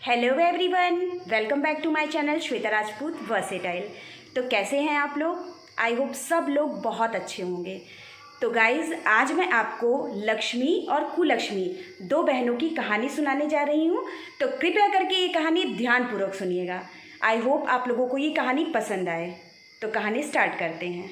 Hello everyone, welcome back to my channel Shweta Rajput versatile. तो कैसे हैं आप लोग? आई होप सब लोग बहुत अच्छे होंगे। तो गाइज़, आज मैं आपको लक्ष्मी और कुलक्ष्मी दो बहनों की कहानी सुनाने जा रही हूँ। तो कृपया करके ये कहानी ध्यानपूर्वक सुनिएगा। आई होप आप लोगों को ये कहानी पसंद आए। तो कहानी स्टार्ट करते हैं।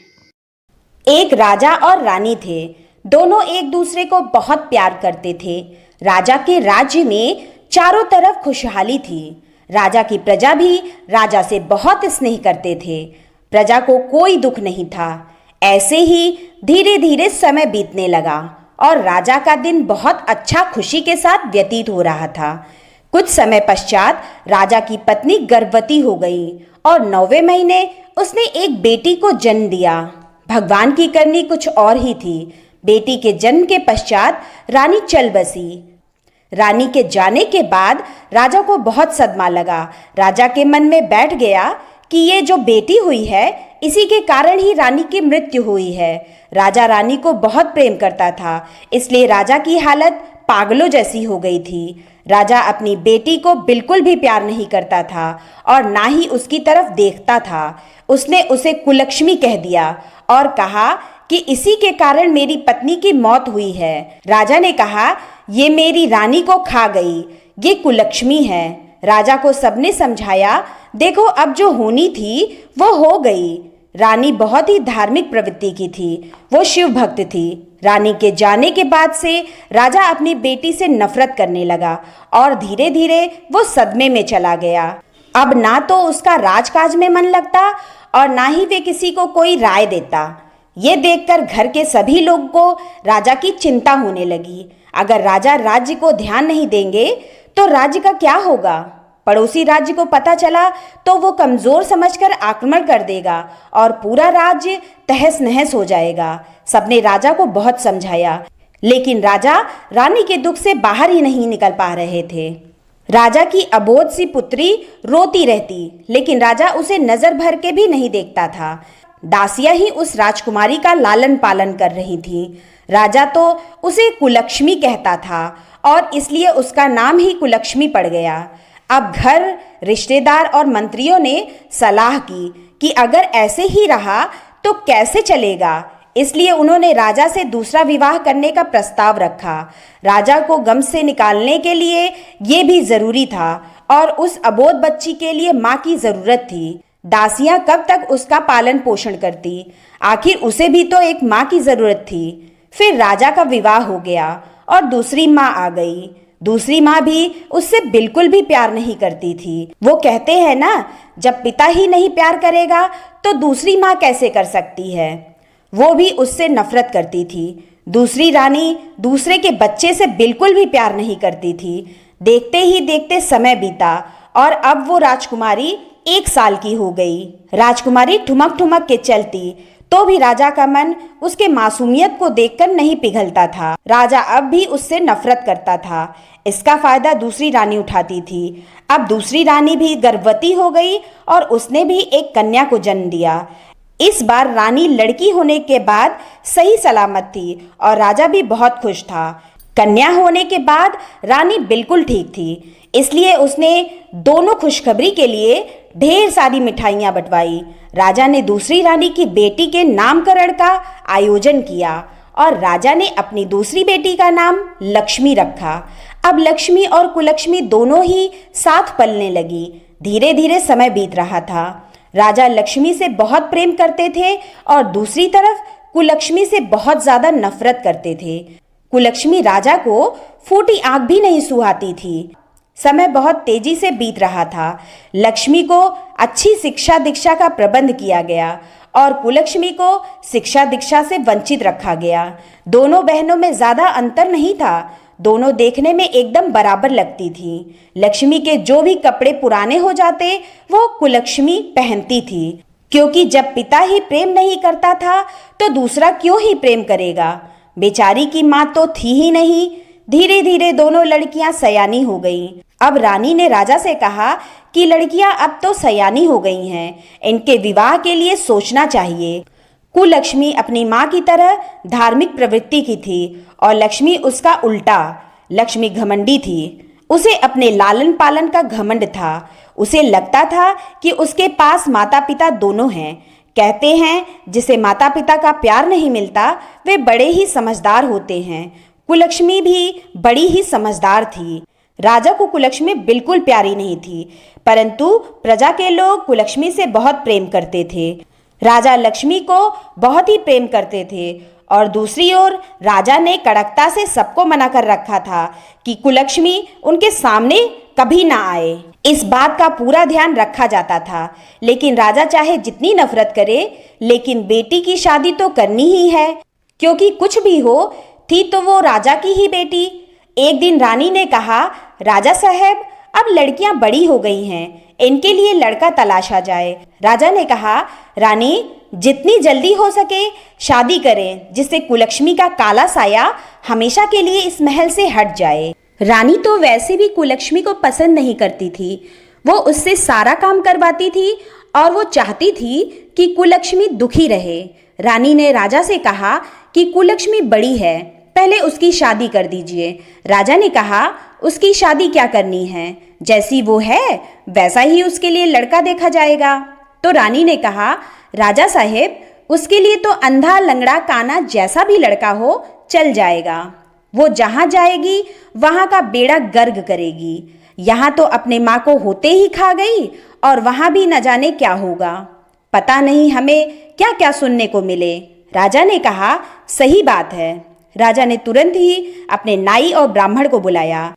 एक राजा और रानी थे। दोनों एक दूसरे को बहुत प्यार करते थे। राजा के राज्य में चारों तरफ खुशहाली थी। राजा की प्रजा भी राजा से बहुत स्नेह करते थे। प्रजा को कोई दुख नहीं था। ऐसे ही धीरे धीरे समय बीतने लगा और राजा का दिन बहुत अच्छा खुशी के साथ व्यतीत हो रहा था। कुछ समय पश्चात राजा की पत्नी गर्भवती हो गई और 9वें महीने उसने एक बेटी को जन्म दिया। भगवान की करनी कुछ और ही थी। बेटी के जन्म के पश्चात रानी चल बसी। रानी के जाने के बाद राजा को बहुत सदमा लगा। राजा के मन में बैठ गया कि ये जो बेटी हुई है, इसी के कारण ही रानी की मृत्यु हुई है। राजा रानी को बहुत प्रेम करता था, इसलिए राजा की हालत पागलों जैसी हो गई थी। राजा अपनी बेटी को बिल्कुल भी प्यार नहीं करता था और ना ही उसकी तरफ देखता था। उसने उसे कुलक्ष्मी कह दिया और कहा कि इसी के कारण मेरी पत्नी की मौत हुई है। राजा ने कहा, ये मेरी रानी को खा गई, ये कुलक्ष्मी है। राजा को सबने समझाया, देखो अब जो होनी थी वो हो गई। रानी बहुत ही धार्मिक प्रवृत्ति की थी, वो शिव भक्त थी। रानी के जाने के बाद से राजा अपनी बेटी से नफरत करने लगा और धीरे धीरे वो सदमे में चला गया। अब ना तो उसका राजकाज में मन लगता और ना ही वे किसी को कोई राय देता। ये देखकर घर के सभी लोगों को राजा की चिंता होने लगी। अगर राजा राज्य को ध्यान नहीं देंगे तो राज्य का क्या होगा? पड़ोसी राज्य को पता चला तो वो कमजोर समझकर आक्रमण कर देगा और पूरा राज्य तहस नहस हो जाएगा। सबने राजा को बहुत समझाया, लेकिन राजा रानी के दुख से बाहर ही नहीं निकल पा रहे थे। राजा की अबोध सी पुत्री रोती रहती, लेकिन राजा उसे नजर भर के भी नहीं देखता था। दासियां ही उस राजकुमारी का लालन पालन कर रही थीं। राजा तो उसे कुलक्ष्मी कहता था और इसलिए उसका नाम ही कुलक्ष्मी पड़ गया। अब घर, रिश्तेदार और मंत्रियों ने सलाह की कि अगर ऐसे ही रहा तो कैसे चलेगा, इसलिए उन्होंने राजा से दूसरा विवाह करने का प्रस्ताव रखा। राजा को गम से निकालने के लिए ये भी जरूरी था और उस अबोध बच्ची के लिए माँ की जरूरत थी। दासियां कब तक उसका पालन पोषण करती? आखिर उसे भी तो एक माँ की जरूरत थी। फिर राजा का विवाह हो गया और दूसरी माँ आ गई। दूसरी माँ भी उससे बिल्कुल भी प्यार नहीं करती थी। वो कहते हैं ना, जब पिता ही नहीं प्यार करेगा तो दूसरी माँ कैसे कर सकती है। वो भी उससे नफरत करती थी। दूसरी रानी दूसरे के बच्चे से बिल्कुल भी प्यार नहीं करती थी। देखते ही देखते समय बीता और अब वो राजकुमारी 1 साल की हो गई। राजकुमारी ठुमक ठुमक के चलती तो भी राजा का मन उसके मासूमियत को देखकर नहीं पिघलता था। राजा अब भी उससे नफरत करता था। इसका फायदा दूसरी रानी उठाती थी। अब दूसरी रानी भी गर्भवती हो गई और उसने भी एक कन्या को जन्म दिया। इस बार रानी लड़की होने के बाद सही सलामत थी और राजा भी बहुत खुश था। कन्या होने के बाद रानी बिल्कुल ठीक थी, इसलिए उसने दोनों खुशखबरी के लिए ढेर सारी मिठाइयाँ बंटवाई। राजा ने दूसरी रानी की बेटी के नामकरण का आयोजन किया और राजा ने अपनी दूसरी बेटी का नाम लक्ष्मी रखा। अब लक्ष्मी और कुलक्ष्मी दोनों ही साथ पलने लगी। धीरे धीरे समय बीत रहा था। राजा लक्ष्मी से बहुत प्रेम करते थे और दूसरी तरफ कुलक्ष्मी से बहुत ज्यादा नफरत करते थे। कुलक्ष्मी राजा को फूटी आंख भी नहीं सुहाती थी। समय बहुत तेजी से बीत रहा था। लक्ष्मी को अच्छी शिक्षा दीक्षा का प्रबंध किया गया और कुलक्ष्मी को शिक्षा दीक्षा से वंचित रखा गया। दोनों बहनों में ज्यादा अंतर नहीं था। दोनों देखने में एकदम बराबर लगती थी। लक्ष्मी के जो भी कपड़े पुराने हो जाते वो कुलक्ष्मी पहनती थी, क्योंकि जब पिता ही प्रेम नहीं करता था तो दूसरा क्यों ही प्रेम करेगा। बेचारी की माँ तो थी ही नहीं। धीरे धीरे दोनों लड़कियां सयानी हो गईं। अब रानी ने राजा से कहा कि लड़कियां अब तो सयानी हो गई हैं, इनके विवाह के लिए सोचना चाहिए। कुलक्ष्मी अपनी माँ की तरह धार्मिक प्रवृत्ति की थी और लक्ष्मी उसका उल्टा। लक्ष्मी घमंडी थी। उसे अपने लालन पालन का घमंड था। उसे लगता था कि उसके पास माता पिता दोनों हैं। कहते हैं जिसे माता पिता का प्यार नहीं मिलता वे बड़े ही समझदार होते हैं। कुलक्ष्मी भी बड़ी ही समझदार थी। राजा को कुलक्ष्मी बिल्कुल प्यारी नहीं थी, परंतु प्रजा के लोग कुलक्ष्मी से बहुत प्रेम करते थे। राजा लक्ष्मी को बहुत ही प्रेम करते थे और दूसरी ओर राजा ने कड़कता से सबको मना कर रखा था कि कुलक्ष्मी उनके सामने कभी ना आए। इस बात का पूरा ध्यान रखा जाता था, लेकिन राजा चाहे जितनी नफरत करे लेकिन बेटी की शादी तो करनी ही है, क्योंकि कुछ भी हो थी तो वो राजा की ही बेटी। एक दिन रानी ने कहा, राजा साहब अब लड़कियां बड़ी हो गई हैं, इनके लिए लड़का तलाशा जाए। राजा ने कहा, रानी जितनी जल्दी हो सके शादी करें, जिससे कुलक्ष्मी का काला साया हमेशा के लिए इस महल से हट जाए। रानी तो वैसे भी कुलक्ष्मी को पसंद नहीं करती थी। वो उससे सारा काम करवाती थी और वो चाहती थी कि कुलक्ष्मी दुखी रहे। रानी ने राजा से कहा कि कुलक्ष्मी बड़ी है, पहले उसकी शादी कर दीजिए। राजा ने कहा, उसकी शादी क्या करनी है, जैसी वो है वैसा ही उसके लिए लड़का देखा जाएगा। तो रानी ने कहा, राजा साहेब उसके लिए तो अंधा लंगड़ा काना जैसा भी लड़का हो चल जाएगा। वो जहाँ जाएगी वहाँ का बेड़ा गर्क करेगी। यहाँ तो अपने माँ को होते ही खा गई और वहाँ भी न जाने क्या होगा। पता नहीं हमें क्या क्या सुनने को मिले। राजा ने कहा, सही बात है। राजा ने तुरंत ही अपने नाई और ब्राह्मण को बुलाया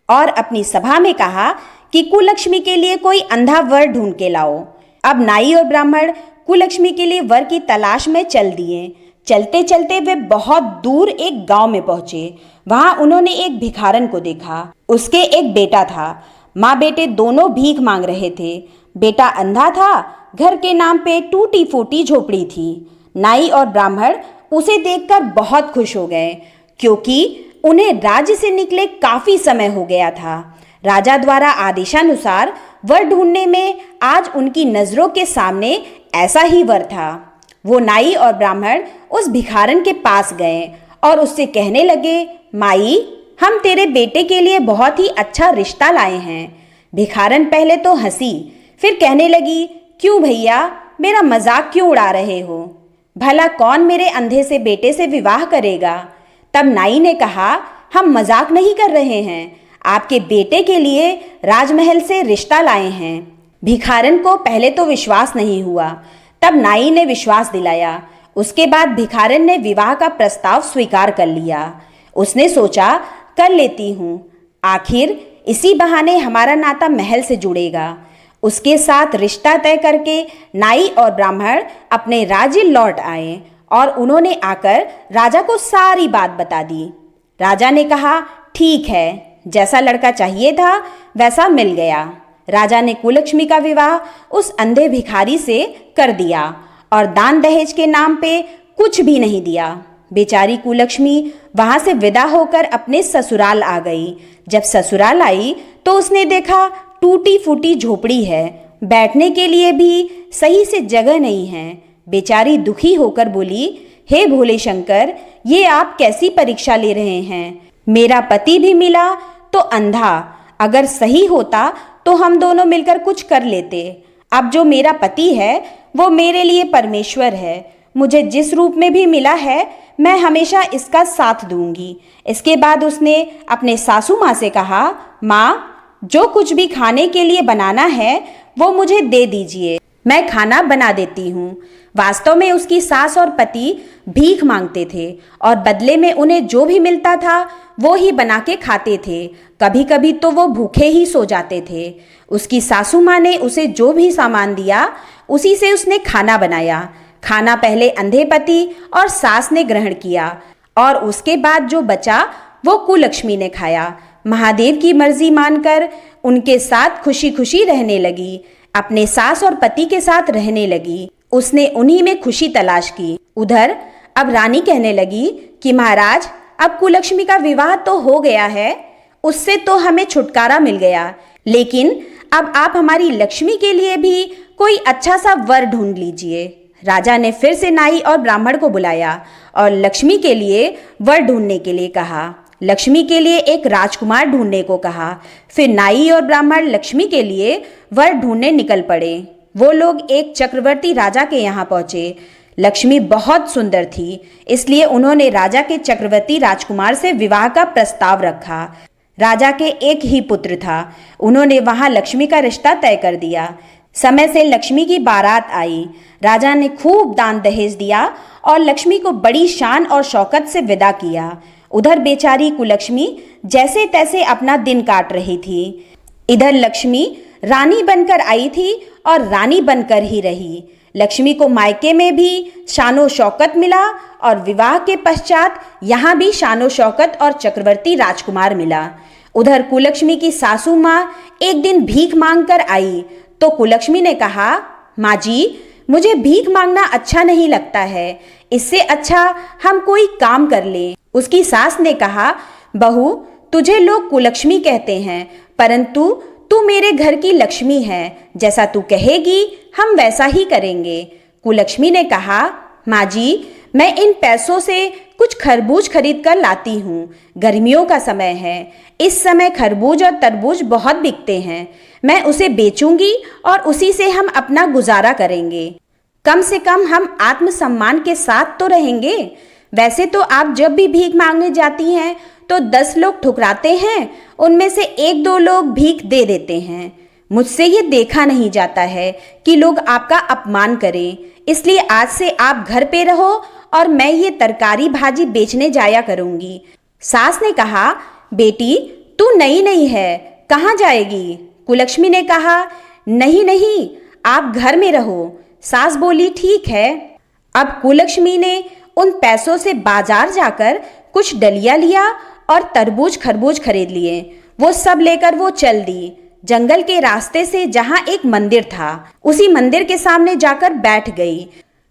और अपनी सभा में कहा कि कुलक्ष्मी के लिए कोई अंधा वर ढूंढ के लाओ। अब नाई और ब्राह्मण कुलक्ष्मी के लिए वर की तलाश में चल दिए। चलते चलते वे बहुत दूर एक गांव में पहुंचे। वहां उन्होंने एक भिखारन को देखा। उसके एक बेटा था। माँ बेटे दोनों भीख मांग रहे थे। बेटा अंधा था, घर के नाम पे टूटी फूटी झोपड़ी थी। नाई और ब्राह्मण उसे देखकर बहुत खुश हो गए, क्योंकि उन्हें राज्य से निकले काफी समय हो गया था। राजा द्वारा आदेशानुसार वर ढूंढने में आज उनकी नजरों के सामने ऐसा ही वर था। वो नाई और ब्राह्मण उस भिखारन के पास गए और उससे कहने लगे, माई हम तेरे बेटे के लिए बहुत ही अच्छा रिश्ता लाए हैं। भिखारन पहले तो हंसी, फिर कहने लगी, क्यों भैया मेरा मजाक क्यों उड़ा रहे हो? भला कौन मेरे अंधे से बेटे से विवाह करेगा? तब नाई ने कहा, हम मजाक नहीं कर रहे हैं, आपके बेटे के लिए राजमहल से रिश्ता लाए हैं। भिखारन को पहले तो विश्वास नहीं हुआ, तब नाई ने विश्वास दिलाया। उसके बाद भिखारन ने विवाह का प्रस्ताव स्वीकार कर लिया। उसने सोचा, कर लेती हूँ, आखिर इसी बहाने हमारा नाता महल से जुड़ेगा। उसके साथ रिश्ता तय करके नाई और ब्राह्मण अपने राज्य लौट आए और उन्होंने आकर राजा को सारी बात बता दी। राजा ने कहा, ठीक है, जैसा लड़का चाहिए था वैसा मिल गया। राजा ने कुलक्ष्मी का विवाह उस अंधे भिखारी से कर दिया और दान दहेज के नाम पे कुछ भी नहीं दिया। बेचारी कुलक्ष्मी वहां से विदा होकर अपने ससुराल आ गई। जब ससुराल आई तो उसने देखा टूटी फूटी झोपड़ी है, बैठने के लिए भी सही से जगह नहीं है। बेचारी दुखी होकर बोली, हे भोले शंकर, ये आप कैसी परीक्षा ले रहे हैं? मेरा पति भी मिला तो अंधा, अगर सही होता तो हम दोनों मिलकर कुछ कर लेते। अब जो मेरा पति है वो मेरे लिए परमेश्वर है। मुझे जिस रूप में भी मिला है मैं हमेशा इसका साथ दूंगी। इसके बाद उसने अपने सासू माँ से कहा, माँ जो कुछ भी खाने के लिए बनाना है वो मुझे दे दीजिए, मैं खाना बना देती हूँ। वास्तव में उसकी सास और पति भीख मांगते थे और बदले में उन्हें जो भी मिलता था वो ही बना के खाते थे। कभी कभी तो वो भूखे ही सो जाते थे। उसकी सासू माँ ने उसे जो भी सामान दिया उसी से उसने खाना बनाया। खाना पहले अंधे पति और सास ने ग्रहण किया और उसके बाद जो बचा वो कुलक्ष्मी ने खाया। महादेव की मर्जी मानकर उनके साथ खुशी खुशी रहने लगी, अपने सास और पति के साथ रहने लगी। उसने उन्हीं में खुशी तलाश की। उधर अब रानी कहने लगी कि महाराज अब कुलक्ष्मी का विवाह तो हो गया है, उससे तो हमें छुटकारा मिल गया, लेकिन अब आप हमारी लक्ष्मी के लिए भी कोई अच्छा सा वर ढूंढ लीजिए। राजा ने फिर से नाई और ब्राह्मण को बुलाया और लक्ष्मी के लिए वर ढूंढने के लिए कहा। लक्ष्मी के लिए एक राजकुमार ढूंढने को कहा। फिर नाई और ब्राह्मण लक्ष्मी के लिए वर ढूंढने निकल पड़े। वो लोग एक चक्रवर्ती राजा के यहाँ पहुंचे। लक्ष्मी बहुत सुंदर थी, इसलिए उन्होंने राजा के चक्रवर्ती राजकुमार से विवाह का प्रस्ताव रखा। राजा के एक ही पुत्र था। उन्होंने वहां लक्ष्मी का रिश्ता तय कर दिया। समय से लक्ष्मी की बारात आई। राजा ने खूब दान दहेज दिया और लक्ष्मी को बड़ी शान और शौकत से विदा किया। उधर बेचारी कुलक्ष्मी जैसे तैसे अपना दिन काट रही थी। इधर लक्ष्मी रानी बनकर आई थी और रानी बनकर ही रही। लक्ष्मी को मायके में भी शानो शौकत मिला और विवाह के पश्चात यहाँ भी शानो शौकत और चक्रवर्ती राजकुमार मिला। उधर कुलक्ष्मी की सासू माँ एक दिन भीख मांग कर आई तो कुलक्ष्मी ने कहा, माँ जी, मुझे भीख मांगना अच्छा नहीं लगता है, इससे अच्छा हम कोई काम कर लें। उसकी सास ने कहा, बहू, तुझे लोग कुलक्ष्मी कहते हैं, परंतु तू मेरे घर की लक्ष्मी है। जैसा तू कहेगी हम वैसा ही करेंगे। कुलक्ष्मी ने कहा, माँ जी, मैं इन पैसों से कुछ खरबूज खरीद कर लाती हूँ। गर्मियों का समय है, इस समय खरबूज और तरबूज बहुत बिकते हैं। मैं उसे बेचूंगी और उसी से हम अपना गुजारा करेंगे। कम से कम हम आत्मसम्मान के साथ तो रहेंगे। वैसे तो आप जब भी भीख मांगने जाती हैं तो 10 लोग ठुकराते हैं, उनमें से 1-2 लोग भीख दे देते हैं। मुझसे ये देखा नहीं जाता है कि लोग आपका अपमान करें, इसलिए आज से आप घर पे रहो और मैं ये तरकारी भाजी बेचने जाया करूंगी। सास ने कहा, बेटी, तू नई नहीं है, कहाँ जाएगी? कुलक्ष्मी ने कहा, नहीं नहीं, आप घर में रहो। सास बोली, ठीक है। अब कुलक्ष्मी ने उन पैसों से बाजार जाकर कुछ डलिया लिया और तरबूज खरबूज खरीद लिए। वो सब लेकर वो चल दी। जंगल के रास्ते से जहाँ एक मंदिर था, उसी मंदिर के सामने जाकर बैठ गई।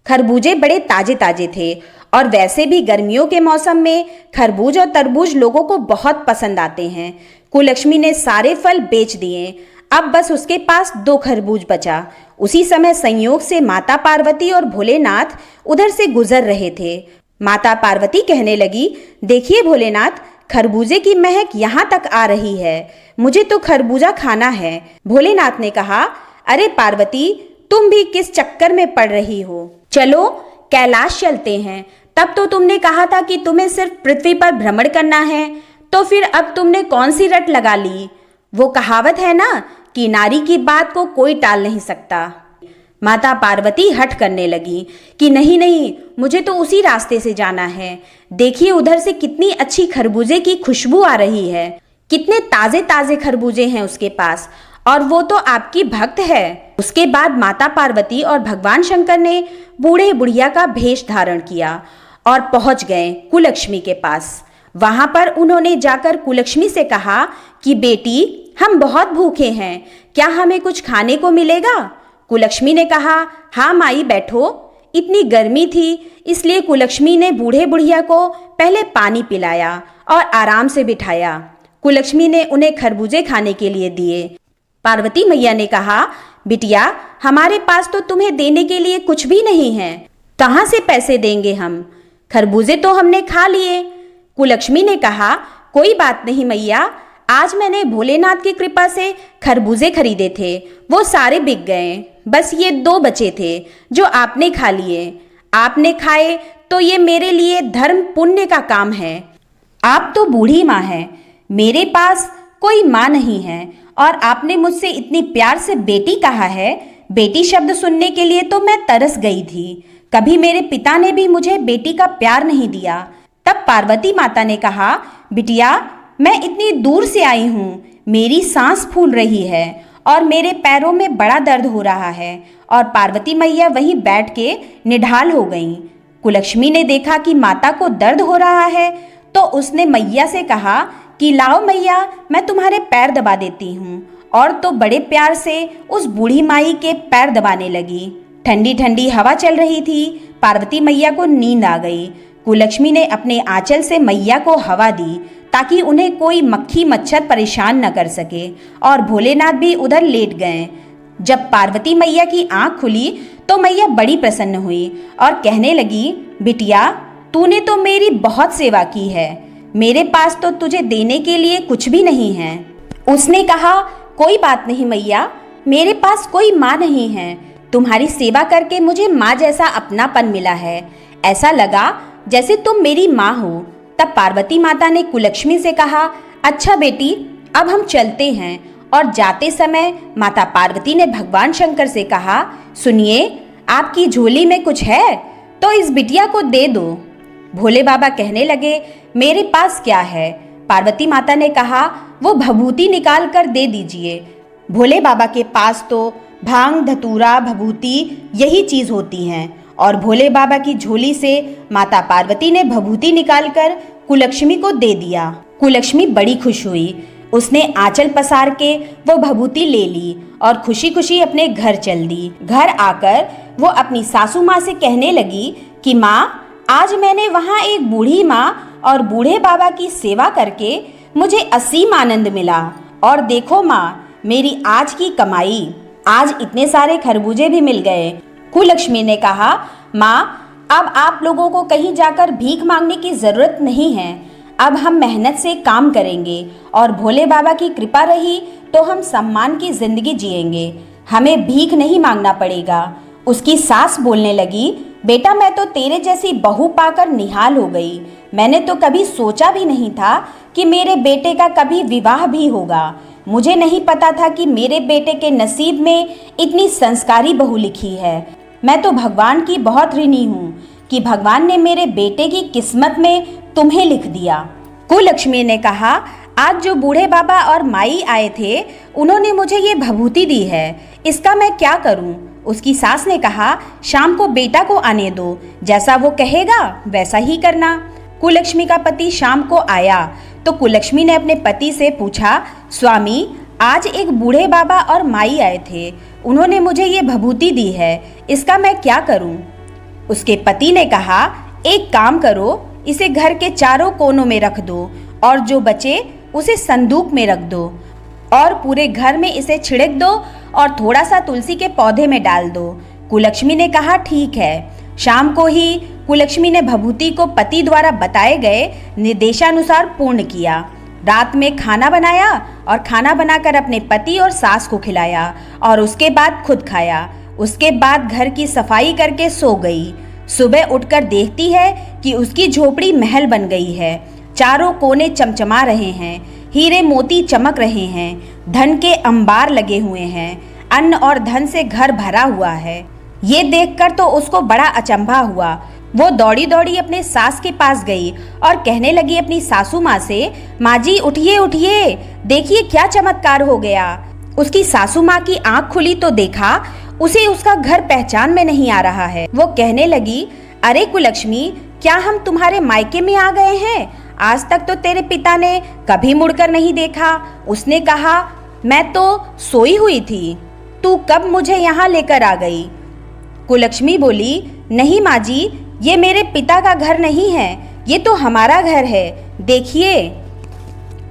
खरबूजे बड़े ताजे ताजे थे और वैसे भी गर्मियों के मौसम में खरबूज और तरबूज लोगों को बहुत पसंद आते हैं। कुलक्ष्मी ने सारे फल बेच दिए। अब बस उसके पास 2 खरबूज बचा। उसी समय संयोग से माता पार्वती और भोलेनाथ उधर से गुजर रहे थे। माता पार्वती कहने लगी, देखिए भोलेनाथ, खरबूजे की महक यहाँ तक आ रही है, मुझे तो खरबूजा खाना है। भोलेनाथ ने कहा, अरे पार्वती, तुम भी किस चक्कर में पड़ रही हो? चलो कैलाश चलते हैं। तब तो तुमने कहा था कि तुम्हें सिर्फ पृथ्वी पर भ्रमण करना है, तो फिर अब तुमने कौन सी रट लगा ली? वो कहावत है ना कि नारी की बात को कोई टाल नहीं सकता। माता पार्वती हठ करने लगी कि नहीं नहीं, मुझे तो उसी रास्ते से जाना है। देखिए उधर से कितनी अच्छी खरबूजे की खुशबू आ रही है, कितने ताजे ताजे खरबूजे हैं उसके पास, और वो तो आपकी भक्त है। उसके बाद माता पार्वती और भगवान शंकर ने बूढ़े बुढ़िया का भेष धारण किया और पहुंच गए कुलक्ष्मी के पास। वहां पर उन्होंने जाकर कुलक्ष्मी से कहा कि बेटी, हम बहुत भूखे हैं, क्या हमें कुछ खाने को मिलेगा? कुलक्ष्मी ने कहा, हाँ माई, बैठो। इतनी गर्मी थी, इसलिए कुलक्ष्मी ने बूढ़े बुढ़िया को पहले पानी पिलाया और आराम से बिठाया। कुलक्ष्मी ने उन्हें खरबूजे खाने के लिए दिए। पार्वती मैया ने कहा, बिटिया, हमारे पास तो तुम्हें देने के लिए कुछ भी नहीं है, कहाँ से पैसे देंगे हम? खरबूजे तो हमने खा लिए। कुलक्ष्मी ने कहा, कोई बात नहीं मैया, आज मैंने भोलेनाथ की कृपा से खरबूजे खरीदे थे, वो सारे बिक गए, बस ये 2 बचे थे जो आपने खा लिए। आपने खाए तो ये मेरे लिए धर्म पुण्य का काम है। आप तो बूढ़ी माँ हैं, मेरे पास कोई माँ नहीं है, और आपने मुझसे इतनी प्यार से बेटी कहा है। बेटी शब्द सुनने के लिए तो मैं तरस गई थी। कभी मेरे पिता ने भी मुझे बेटी का प्यार नहीं दिया। तब पार्वती माता ने कहा, बिटिया, मैं इतनी दूर से आई हूँ, मेरी सांस फूल रही है और मेरे पैरों में बड़ा दर्द हो रहा है। और पार्वती मैया वहीं बैठ के निढाल हो गईं। कुलक्ष्मी ने देखा कि माता को दर्द हो रहा है, तो उसने मैया से कहा कि लाओ मैया, मैं तुम्हारे पैर दबा देती हूँ। और तो बड़े प्यार से उस बूढ़ी माई के पैर दबाने लगी। ठंडी ठंडी हवा चल रही थी। पार्वती मैया को नींद आ गई। कुलक्ष्मी ने अपने आंचल से मैया को हवा दी ताकि उन्हें कोई मक्खी मच्छर परेशान न कर सके, और भोलेनाथ भी उधर लेट गए। जब पार्वती मैया की आंख खुली तो मैया बड़ी प्रसन्न हुई और कहने लगी, बिटिया, तूने तो मेरी बहुत सेवा की है। मेरे पास तो तुझे देने के लिए कुछ भी नहीं है। उसने कहा, कोई बात नहीं मैया, मेरे पास कोई माँ नहीं है। तुम्हारी सेवा करके मुझे माँ जैसा अपनापन मिला है। ऐसा लगा जैसे तुम मेरी माँ हो। तब पार्वती माता ने कुलक्ष्मी से कहा, अच्छा बेटी, अब हम चलते हैं। और जाते समय माता पार्वती ने भगवान शंकर से कहा, सुनिए, आपकी झोली में कुछ है तो इस बिटिया को दे दो। भोले बाबा कहने लगे, मेरे पास क्या है? पार्वती माता ने कहा, वो भभूति निकाल कर दे दीजिए। भोले बाबा के पास तो भांग, धतूरा, भभूति यही चीज होती हैं। और भोले बाबा की झोली से माता पार्वती ने भभूति निकालकर कुलक्ष्मी को दे दिया। कुलक्ष्मी बड़ी खुश हुई। उसने आंचल पसार के वो भभूति ले ली और खुशी खुशी अपने घर चल दी। घर आकर वो अपनी सासू माँ से कहने लगी कि माँ, आज मैंने वहाँ एक बूढ़ी माँ और बूढ़े बाबा की सेवा करके मुझे असीम आनंद मिला। और देखो माँ, मेरी आज की कमाई, आज इतने सारे खरबूजे भी मिल गए। कुलक्ष्मी ने कहा, माँ, अब आप लोगों को कहीं जाकर भीख मांगने की जरूरत नहीं है। अब हम मेहनत से काम करेंगे और भोले बाबा की कृपा रही तो हम सम्मान की जिंदगी जिएंगे। हमें भीख नहीं मांगना पड़ेगा। उसकी सास बोलने लगी, बेटा, मैं तो तेरे जैसी बहू पाकर निहाल हो गई। मैंने तो कभी सोचा भी नहीं था कि मेरे बेटे का कभी विवाह भी होगा। मुझे नहीं पता था कि मेरे बेटे के नसीब में इतनी संस्कारी बहू लिखी है। मैं तो भगवान की बहुत ऋणी हूँ कि भगवान ने मेरे बेटे की किस्मत में तुम्हें लिख दिया। कुलक्ष्मी ने कहा, आज जो बूढ़े बाबा और माई आए थे, उन्होंने मुझे ये भभूति दी है। इसका मैं क्या करूं? उसकी सास ने कहा, शाम को बेटा को आने दो, जैसा वो कहेगा वैसा ही करना। कुलक्ष्मी का पति शाम को आया तो कुलक्ष्मी ने अपने पति से पूछा, स्वामी, आज एक बूढ़े बाबा और माई आए थे, उन्होंने मुझे ये भभूति दी है, इसका मैं क्या करूं? उसके पति ने कहा, एक काम करो, इसे घर के चारों कोनों में रख दो और जो बचे उसे संदूक में रख दो और पूरे घर में इसे छिड़क दो और थोड़ा सा तुलसी के पौधे में डाल दो। कुलक्ष्मी ने कहा, ठीक है। शाम को ही कुलक्ष्मी ने भभूति को पति द्वारा बताए गए निर्देशानुसार पूर्ण किया। रात में खाना बनाया और खाना बनाकर अपने पति और सास को खिलाया और उसके बाद खुद खाया। उसके बाद घर की सफाई करके सो गई। सुबह उठकर देखती है कि उसकी झोपड़ी महल बन गई है। चारों कोने चमचमा रहे हैं, हीरे मोती चमक रहे हैं, धन के अंबार लगे हुए हैं, अन्न और धन से घर भरा हुआ है। ये देखकर तो उसको बड़ा अचंभा हुआ। वो दौड़ी दौड़ी अपने सास के पास गई और कहने लगी अपनी सासू माँ से, माँ जी उठिए उठिए, देखिए क्या चमत्कार हो गया। उसकी सासू माँ की आंख खुली तो देखा उसे उसका घर पहचान में नहीं आ रहा है। वो कहने लगी, अरे कुलक्ष्मी, क्या हम तुम्हारे मायके में आ गए हैं? आज तक तो तेरे पिता ने कभी मुड़कर नहीं देखा। उसने कहा, मैं तो सोई हुई थी, तू कब मुझे यहाँ लेकर आ गई? कुलक्ष्मी बोली, नहीं माँ जी, ये मेरे पिता का घर नहीं है, ये तो हमारा घर है, देखिए।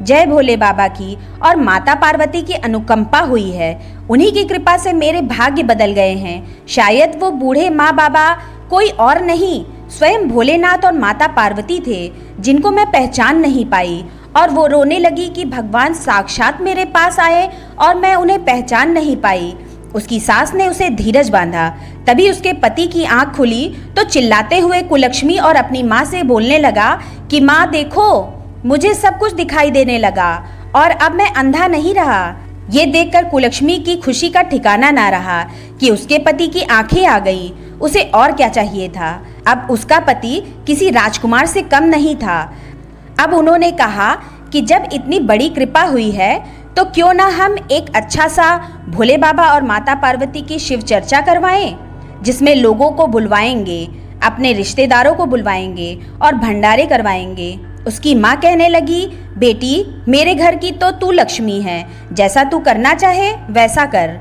जय भोले बाबा की और माता पार्वती की अनुकंपा हुई है। उन्हीं की कृपा से मेरे भाग्य बदल गए हैं। शायद वो बूढ़े माँ बाबा कोई और नहीं, स्वयं भोलेनाथ और माता पार्वती थे, जिनको मैं पहचान नहीं पाई। और वो रोने लगी कि भगवान साक्षात मेरे पास आए और मैं उन्हें पहचान नहीं पाई। उसकी सास ने उसे धीरज बांधा। तभी उसके पति की आंख खुली तो चिल्लाते हुए कुलक्ष्मी और अपनी माँ से बोलने लगा कि माँ देखो, मुझे सब कुछ दिखाई देने लगा और अब मैं अंधा नहीं रहा। ये देखकर कुलक्ष्मी की खुशी का ठिकाना ना रहा कि उसके पति की आंखें आ गई। उसे और क्या चाहिए था? अब उसका पति किसी राजकुमार से कम नहीं था। अब उन्होंने कहा कि जब इतनी बड़ी कृपा हुई है तो क्यों ना हम एक अच्छा सा भोले बाबा और माता पार्वती की शिव चर्चा करवाएं, जिसमें लोगों को बुलवाएंगे, अपने रिश्तेदारों को बुलवाएंगे और भंडारे करवाएंगे। उसकी माँ कहने लगी, बेटी, मेरे घर की तो तू लक्ष्मी है, जैसा तू करना चाहे वैसा कर।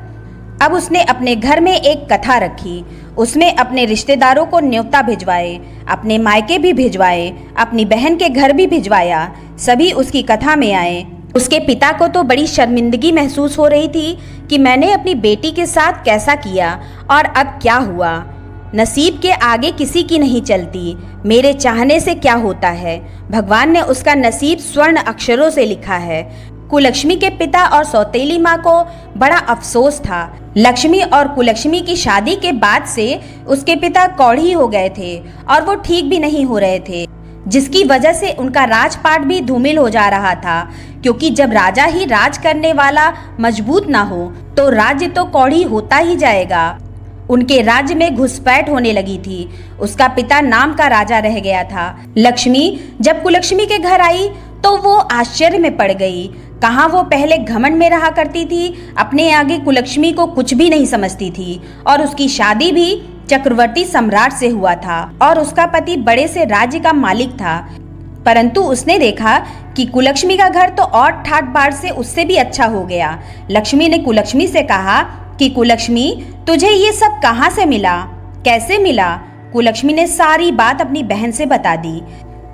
अब उसने अपने घर में एक कथा रखी। उसमें अपने रिश्तेदारों को न्योता भिजवाए, अपने मायके भी भिजवाए, अपनी बहन के घर भी भिजवाया। सभी उसकी कथा में आए। उसके पिता को तो बड़ी शर्मिंदगी महसूस हो रही थी कि मैंने अपनी बेटी के साथ कैसा किया और अब क्या हुआ। नसीब के आगे किसी की नहीं चलती, मेरे चाहने से क्या होता है। भगवान ने उसका नसीब स्वर्ण अक्षरों से लिखा है। कुलक्ष्मी के पिता और सौतेली माँ को बड़ा अफसोस था। लक्ष्मी और कुलक्ष्मी की शादी के बाद से उसके पिता कौड़ी हो गए थे और वो ठीक भी नहीं हो रहे थे, जिसकी वजह से उनका राजपाट भी धूमिल हो जा रहा था। क्योंकि जब राजा ही राज करने वाला मजबूत ना हो तो राज्य तो कौड़ी होता ही जाएगा। उनके राज्य में घुसपैठ होने लगी थी। उसका पिता नाम का राजा रह गया था। लक्ष्मी जब कुलक्ष्मी के घर आई तो वो आश्चर्य में पड़ गई। कहाँ वो पहले घमंड में रहा करती थी, अपने आगे कुलक्ष्मी को कुछ भी नहीं समझती थी। और उसकी शादी भी चक्रवर्ती सम्राट से हुआ था और उसका पति बड़े से राज्य का मालिक था। परंतु उसने देखा कि कुलक्ष्मी का घर तो और ठाट बाट से उससे भी अच्छा हो गया। लक्ष्मी ने कुलक्ष्मी से कहा कि कुलक्ष्मी, तुझे ये सब कहाँ से मिला, कैसे मिला? कुलक्ष्मी ने सारी बात अपनी बहन से बता दी।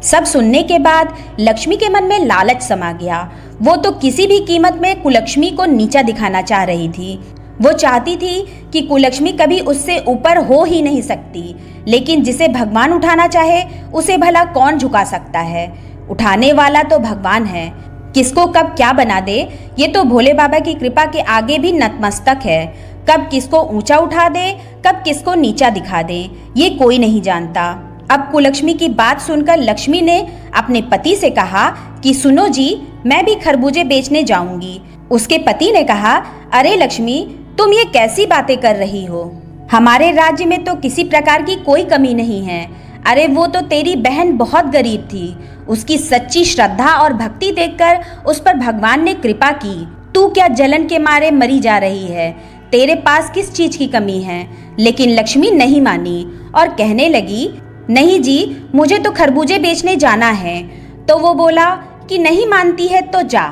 सब सुनने के बाद लक्ष्मी के मन में लालच समा गया। वो तो किसी भी कीमत में कुलक्ष्मी को नीचा दिखाना चाह रही थी। वो चाहती थी कि कुलक्ष्मी कभी उससे ऊपर हो ही नहीं सकती। लेकिन जिसे भगवान उठाना चाहे उसे भला कौन झुका सकता है? उठाने वाला तो भगवान है। किसको कब क्या बना दे ये तो भोले बाबा की कृपा के आगे भी नतमस्तक है। कब किसको ऊंचा उठा दे, कब किसको नीचा दिखा दे, ये कोई नहीं जानता। अब कुलक्ष्मी की बात सुनकर लक्ष्मी ने अपने पति से कहा कि सुनो जी, मैं भी खरबूजे बेचने जाऊंगी। उसके पति ने कहा, अरे लक्ष्मी, तुम ये कैसी बातें कर रही हो? हमारे राज्य में तो किसी प्रकार की कोई कमी नहीं है। अरे वो तो तेरी बहन बहुत गरीब थी। उसकी सच्ची श्रद्धा और भक्ति देखकर उस पर भगवान ने कृपा की। तू क्या जलन के मारे मरी जा रही है? तेरे पास किस चीज की कमी है? लेकिन लक्ष्मी नहीं मानी और कहने लगी, नहीं जी, मुझे तो खरबूजे बेचने जाना है। तो वो बोला कि नहीं मानती है तो जा।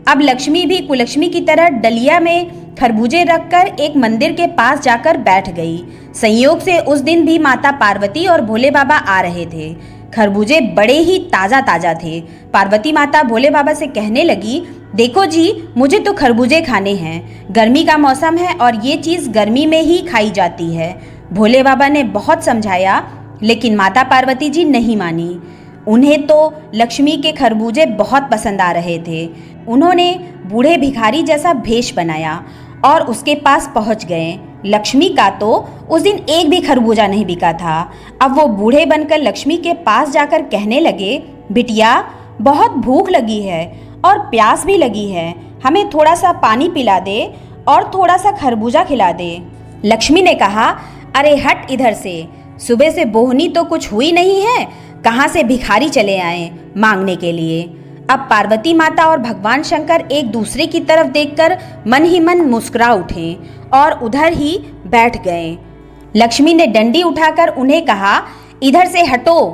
अब लक्ष्मी भी कुलक्ष्मी की तरह डलिया में खरबूजे रखकर एक मंदिर के पास जाकर बैठ गई। संयोग से उस दिन भी माता पार्वती और भोले बाबा आ रहे थे। खरबूजे बड़े ही ताज़ा ताज़ा थे। पार्वती माता भोले बाबा से कहने लगी, देखो जी, मुझे तो खरबूजे खाने हैं। गर्मी का मौसम है और ये चीज़ गर्मी में ही खाई जाती है। भोले बाबा ने बहुत समझाया, लेकिन माता पार्वती जी नहीं मानी। उन्हें तो लक्ष्मी के खरबूजे बहुत पसंद आ रहे थे। उन्होंने बूढ़े भिखारी जैसा भेष बनाया और उसके पास पहुंच गए। लक्ष्मी का तो उस दिन एक भी खरबूजा नहीं बिका था। अब वो बूढ़े बनकर लक्ष्मी के पास जाकर कहने लगे, बिटिया, बहुत भूख लगी है और प्यास भी लगी है। हमें थोड़ा सा पानी पिला दे और थोड़ा सा खरबूजा खिला दे। लक्ष्मी ने कहा, अरे हट इधर से, सुबह से बोहनी तो कुछ हुई नहीं है, कहाँ से भिखारी चले आए मांगने के लिए। अब पार्वती माता और भगवान शंकर एक दूसरे की तरफ देखकर मन ही मन मुस्कुरा उठे और उधर ही बैठ गए। लक्ष्मी ने डंडी उठाकर उन्हें कहा, इधर से हटो,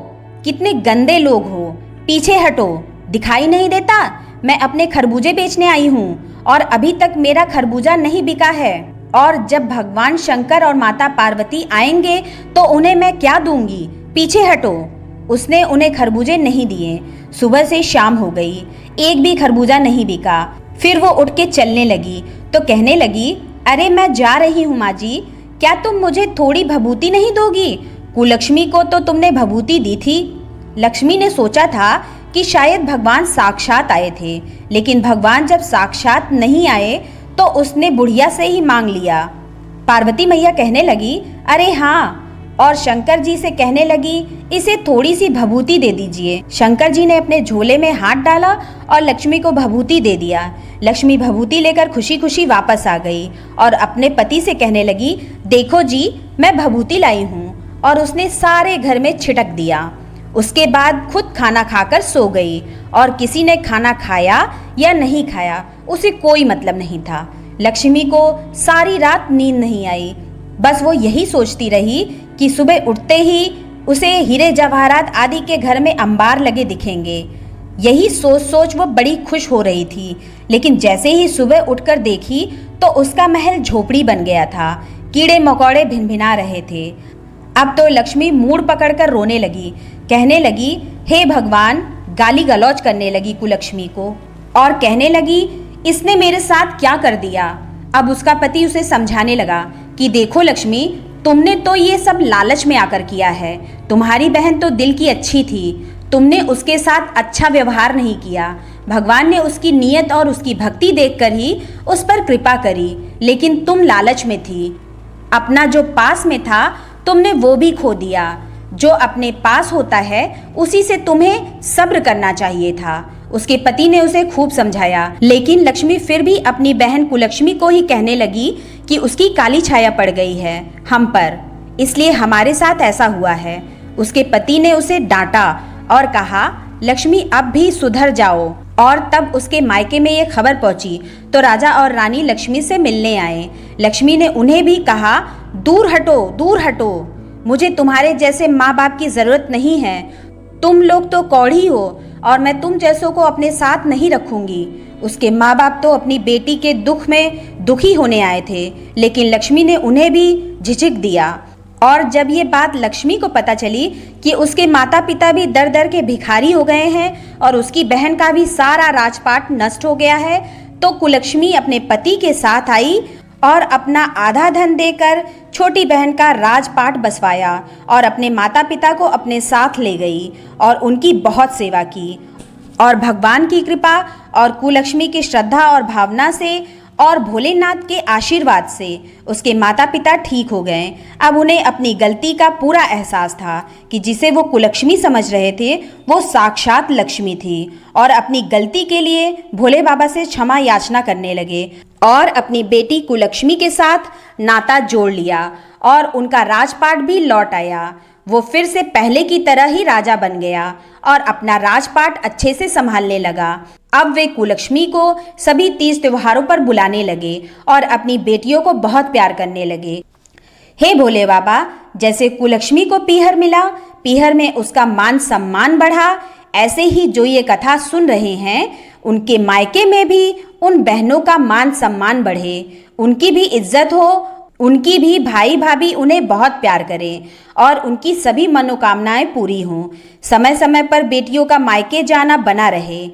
कितने गंदे लोग हो, पीछे हटो, दिखाई नहीं देता? मैं अपने खरबूजे बेचने आई हूँ और अभी तक मेरा खरबूजा नहीं बिका है। और जब भगवान शंकर और माता पार्वती आएंगे तो उन्हें मैं क्या दूंगी? पीछे हटो। उसने उन्हें खरबूजे नहीं दिए। सुबह से शाम हो गई, एक भी खरबूजा नहीं बिका। फिर वो उठ के चलने लगी तो कहने लगी, अरे मैं जा रही हूँ माँ जी, क्या तुम मुझे थोड़ी भभूति नहीं दोगी? कुलक्ष्मी को तो तुमने भभूति दी थी। लक्ष्मी ने सोचा था कि शायद भगवान साक्षात आए थे, लेकिन भगवान जब साक्षात नहीं आए तो उसने बुढ़िया से ही मांग लिया। पार्वती मैया कहने लगी, अरे हाँ, और शंकर जी से कहने लगी, इसे थोड़ी सी भभूति दे दीजिए। शंकर जी ने अपने झोले में हाथ डाला और लक्ष्मी को भभूति दे दिया। लक्ष्मी भभूति लेकर खुशी खुशी वापस आ गई और अपने पति से कहने लगी, देखो जी, मैं भभूति लाई हूँ। और उसने सारे घर में छिटक दिया। उसके बाद खुद खाना खाकर सो गई और किसी ने खाना खाया या नहीं खाया उसे कोई मतलब नहीं था। लक्ष्मी को सारी रात नींद नहीं आई। बस वो यही सोचती रही कि सुबह उठते ही उसे हीरे जवाहरात आदि के घर में अंबार लगे दिखेंगे। यही सोच सोच वो बड़ी खुश हो रही थी। लेकिन जैसे ही सुबह उठकर देखी तो उसका महल झोपड़ी बन गया था। कीड़े मकोड़े भिनभिना रहे थे। अब तो लक्ष्मी मूड पकड़कर रोने लगी। कहने लगी, हे भगवान, गाली गलौज करने लगी कुलक्ष्मी को और कहने लगी, इसने मेरे साथ क्या कर दिया। अब उसका पति उसे समझाने लगा कि देखो लक्ष्मी, तुमने तो ये सब लालच में आकर किया है। तुम्हारी बहन तो दिल की अच्छी थी, तुमने उसके साथ अच्छा व्यवहार नहीं किया। भगवान ने उसकी नीयत और उसकी भक्ति देखकर ही उस पर कृपा करी, लेकिन तुम लालच में थी। अपना जो पास में था तुमने वो भी खो दिया। जो अपने पास होता है उसी से तुम्हें सब्र करना चाहिए था। उसके पति ने उसे खूब समझाया, लेकिन लक्ष्मी फिर भी अपनी बहन कुलक्ष्मी को ही कहने लगी कि उसकी काली छाया पड़ गई है हम पर, इसलिए हमारे साथ ऐसा हुआ है। उसके पति ने उसे डांटा और कहा, लक्ष्मी अब भी सुधर जाओ। और तब उसके मायके में ये खबर पहुंची तो राजा और रानी लक्ष्मी से मिलने आए। लक्ष्मी ने उन्हें भी कहा, दूर हटो, दूर हटो, मुझे तुम्हारे जैसे माँ बाप की जरूरत नहीं है। तुम लोग तो कौड़ी हो और मैं तुम जैसों को अपने साथ नहीं रखूंगी। उसके माँ बाप तो अपनी बेटी के दुख में दुखी होने आए थे, लेकिन लक्ष्मी ने उन्हें भी झिझक दिया। और जब ये बात लक्ष्मी को पता चली कि उसके माता पिता भी दर दर के भिखारी हो गए हैं और उसकी बहन का भी सारा राजपाट नष्ट हो गया है, तो कुलक्ष्मी अपने पति के साथ आई और अपना आधा धन देकर छोटी बहन का राजपाट बसवाया और अपने माता पिता को अपने साथ ले गई और उनकी बहुत सेवा की। और भगवान की कृपा और कुलक्ष्मी की श्रद्धा और भावना से और भोलेनाथ के आशीर्वाद से उसके माता पिता ठीक हो गए। अब उन्हें अपनी गलती का पूरा एहसास था कि जिसे वो कुलक्ष्मी समझ रहे थे वो साक्षात लक्ष्मी थी, और अपनी गलती के लिए भोले बाबा से क्षमा याचना करने लगे और अपनी बेटी कुलक्ष्मी के साथ नाता जोड़ लिया और उनका राजपाट भी लौट आया। वो फिर से पहले की तरह ही राजा बन गया और अपना राजपाट अच्छे से संभालने लगा। अब वे कुलक्ष्मी को सभी तीज त्योहारों पर बुलाने लगे और अपनी बेटियों को बहुत प्यार करने लगे। हे भोले बाबा, जैसे कुलक्ष्मी को पीहर मिला, पीहर में उसका मान सम्मान बढ़ा, ऐसे ही जो ये कथा सुन रहे हैं उनके मायके में भी उन बहनों का मान सम्मान बढ़े, उनकी भी इज्जत हो, उनकी भी भाई भाभी उन्हें बहुत प्यार करें और उनकी सभी मनोकामनाएं पूरी हों। समय समय पर बेटियों का मायके जाना बना रहे।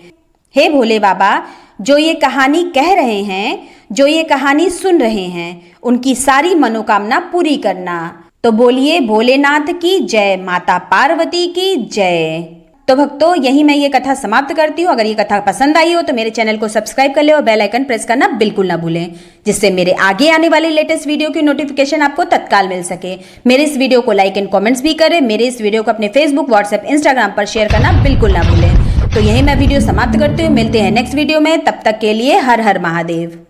हे भोले बाबा, जो ये कहानी कह रहे हैं, जो ये कहानी सुन रहे हैं, उनकी सारी मनोकामना पूरी करना। तो बोलिए भोलेनाथ की जय, माता पार्वती की जय। तो भक्तों, यही मैं ये कथा समाप्त करती हूँ। अगर ये कथा पसंद आई हो तो मेरे चैनल को सब्सक्राइब कर ले और बेल आइकन प्रेस करना बिल्कुल ना भूलें, जिससे मेरे आगे आने वाले लेटेस्ट वीडियो की नोटिफिकेशन आपको तत्काल मिल सके। मेरे इस वीडियो को लाइक एंड कमेंट्स भी करें। मेरे इस वीडियो को अपने फेसबुक, व्हाट्सएप, इंस्टाग्राम पर शेयर करना बिल्कुल ना भूलें। तो यही मैं वीडियो समाप्त करती हूँ। मिलते हैं नेक्स्ट वीडियो में, तब तक के लिए हर हर महादेव।